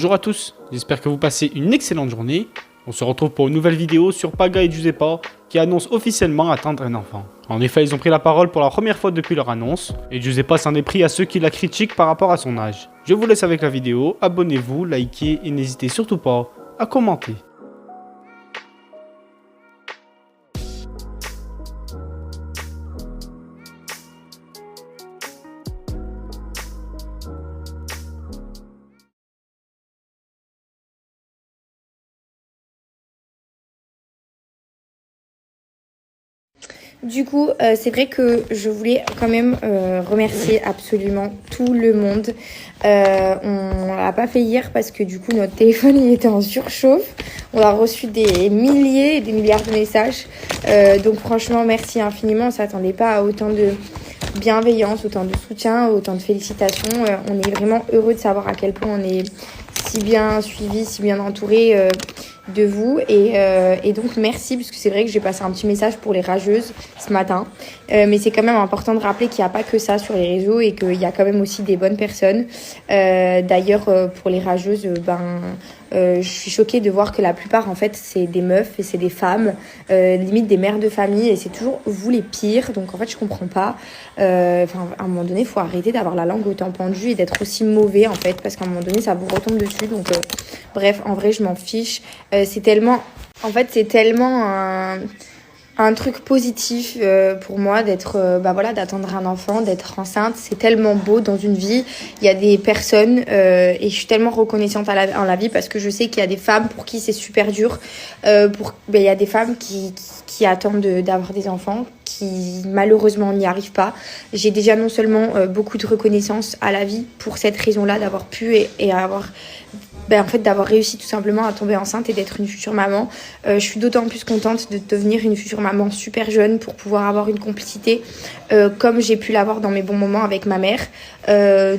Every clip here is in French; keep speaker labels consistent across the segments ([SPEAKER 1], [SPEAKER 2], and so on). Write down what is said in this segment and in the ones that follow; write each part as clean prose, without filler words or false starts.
[SPEAKER 1] Bonjour à tous, j'espère que vous passez une excellente journée. On se retrouve pour une nouvelle vidéo sur Paga et Giuseppa qui annoncent officiellement attendre un enfant. En effet, ils ont pris la parole pour la première fois depuis leur annonce et Giuseppa s'en est pris à ceux qui la critiquent par rapport à son âge. Je vous laisse avec la vidéo, abonnez-vous, likez et n'hésitez surtout pas à commenter.
[SPEAKER 2] Du coup, c'est vrai que je voulais quand même remercier absolument tout le monde. On l'a pas fait hier parce que du coup notre téléphone il était en surchauffe. On a reçu des milliers et des milliards de messages. Donc franchement, merci infiniment. On s'attendait pas à autant de bienveillance, autant de soutien, autant de félicitations. On est vraiment heureux de savoir à quel point on est si bien suivi, si bien entouré de vous et donc merci parce que c'est vrai que j'ai passé un petit message pour les rageuses ce matin mais c'est quand même important de rappeler qu'il n'y a pas que ça sur les réseaux et qu'il y a quand même aussi des bonnes personnes. D'ailleurs pour les rageuses je suis choquée de voir que la plupart en fait c'est des meufs et c'est des femmes limite des mères de famille et c'est toujours vous les pires, donc en fait je comprends pas. À un moment donné il faut arrêter d'avoir la langue autant pendue et d'être aussi mauvais en fait parce qu'à un moment donné ça vous retombe dessus, donc bref en vrai je m'en fiche. C'est tellement un truc positif pour moi d'être d'attendre un enfant, d'être enceinte. C'est tellement beau dans une vie. Il y a des personnes et je suis tellement reconnaissante en la vie parce que je sais qu'il y a des femmes pour qui c'est super dur. Il y a des femmes qui attendent d'avoir des enfants, qui malheureusement n'y arrivent pas. J'ai déjà non seulement beaucoup de reconnaissance à la vie pour cette raison-là, d'avoir pu et avoir d'avoir réussi tout simplement à tomber enceinte et d'être une future maman. Je suis d'autant plus contente de devenir une future maman super jeune pour pouvoir avoir une complicité comme j'ai pu l'avoir dans mes bons moments avec ma mère.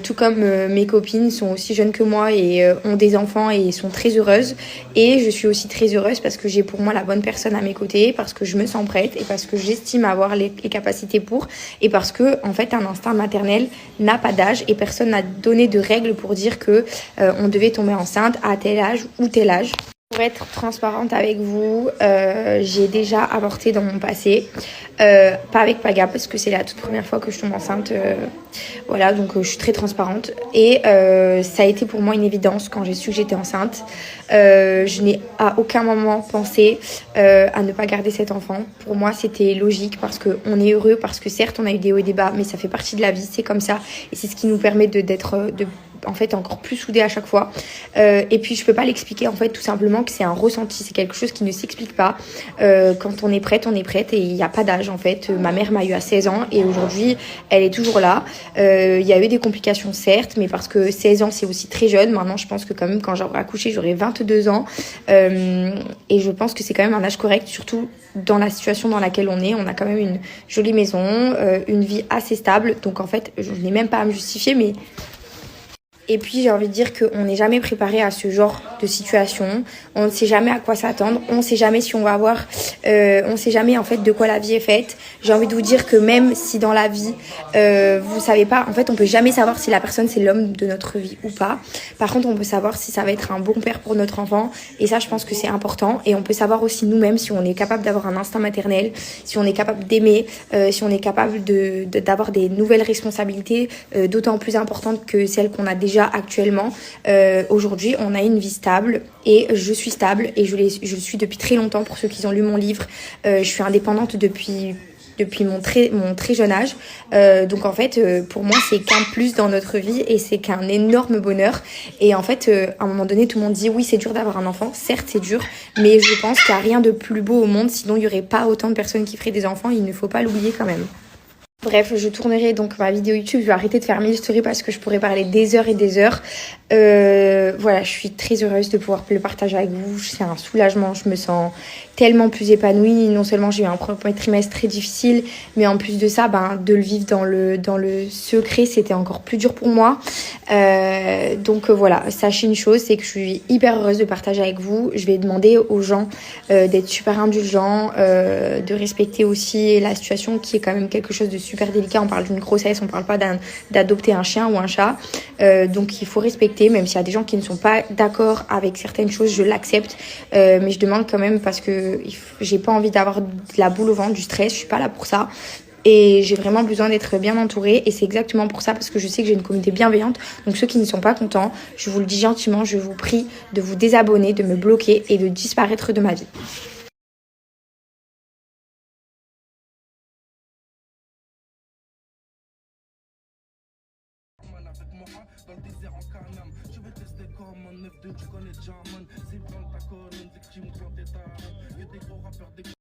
[SPEAKER 2] Tout comme mes copines sont aussi jeunes que moi et ont des enfants et sont très heureuses. Et je suis aussi très heureuse parce que j'ai pour moi la bonne personne à mes côtés, parce que je me sens prête et parce que j'estime avoir les capacités pour, et parce que en fait un instinct maternel n'a pas d'âge et personne n'a donné de règles pour dire que on devait tomber enceinte à tel âge ou tel âge. Pour être transparente avec vous, j'ai déjà avorté dans mon passé, pas avec Paga parce que c'est la toute première fois que je tombe enceinte, voilà, donc je suis très transparente et ça a été pour moi une évidence quand j'ai su que j'étais enceinte. Je n'ai à aucun moment pensé à ne pas garder cet enfant. Pour moi c'était logique parce qu'on est heureux, parce que certes on a eu des hauts et des bas mais ça fait partie de la vie, c'est comme ça et c'est ce qui nous permet d'être en fait encore plus soudés à chaque fois. Et puis je peux pas l'expliquer en fait, tout simplement que c'est un ressenti, c'est quelque chose qui ne s'explique pas. Quand on est prête et il n'y a pas d'âge en fait. Ma mère m'a eu à 16 ans et aujourd'hui elle est toujours là. Il y a eu des complications certes, mais parce que 16 ans c'est aussi très jeune. Maintenant je pense que quand même quand j'aurai accouché j'aurai 22 ans et je pense que c'est quand même un âge correct, surtout dans la situation dans laquelle on est. On a quand même une jolie maison, une vie assez stable, donc en fait je n'ai même pas à me justifier, mais et puis j'ai envie de dire qu'on n'est jamais préparé à ce genre de situation. On ne sait jamais à quoi s'attendre. On ne sait jamais si on va avoir... on ne sait jamais en fait de quoi la vie est faite. J'ai envie de vous dire que même si dans la vie, vous savez pas... En fait, on peut jamais savoir si la personne c'est l'homme de notre vie ou pas. Par contre, on peut savoir si ça va être un bon père pour notre enfant. Et ça, je pense que c'est important. Et on peut savoir aussi nous-mêmes si on est capable d'avoir un instinct maternel, si on est capable d'aimer, si on est capable d'avoir des nouvelles responsabilités d'autant plus importantes que celles qu'on a déjà actuellement. Aujourd'hui on a une vie stable et je suis stable et je le suis depuis très longtemps. Pour ceux qui ont lu mon livre, je suis indépendante depuis mon très jeune âge, donc en fait pour moi c'est qu'un plus dans notre vie et c'est qu'un énorme bonheur. Et en fait à un moment donné tout le monde dit oui c'est dur d'avoir un enfant, certes c'est dur, mais je pense qu'il n'y a rien de plus beau au monde, sinon il n'y aurait pas autant de personnes qui feraient des enfants, il ne faut pas l'oublier quand même. Bref, je tournerai donc ma vidéo YouTube, je vais arrêter de faire 1000 stories parce que je pourrais parler des heures et des heures. Voilà, je suis très heureuse de pouvoir le partager avec vous, c'est un soulagement, je me sens tellement plus épanouie. Non seulement j'ai eu un premier trimestre très difficile, mais en plus de ça, de le vivre dans le secret, c'était encore plus dur pour moi. Donc voilà, sachez une chose, c'est que je suis hyper heureuse de partager avec vous. Je vais demander aux gens d'être super indulgents, de respecter aussi la situation qui est quand même quelque chose de super délicat. On parle d'une grossesse, on parle pas d'adopter un chien ou un chat. Donc il faut respecter, même s'il y a des gens qui ne sont pas d'accord avec certaines choses, je l'accepte. Mais je demande quand même parce que j'ai pas envie d'avoir de la boule au ventre, du stress, je suis pas là pour ça. Et j'ai vraiment besoin d'être bien entourée. Et c'est exactement pour ça, parce que je sais que j'ai une communauté bienveillante. Donc ceux qui ne sont pas contents, je vous le dis gentiment, je vous prie de vous désabonner, de me bloquer et de disparaître de ma vie.
[SPEAKER 3] Avec moi dans le désert en Canam. Je vais tester comme un 9-2, tu connais Jamon. C'est dans ta colonne, victime quand t'es ta. Y'a des gros rappeurs, des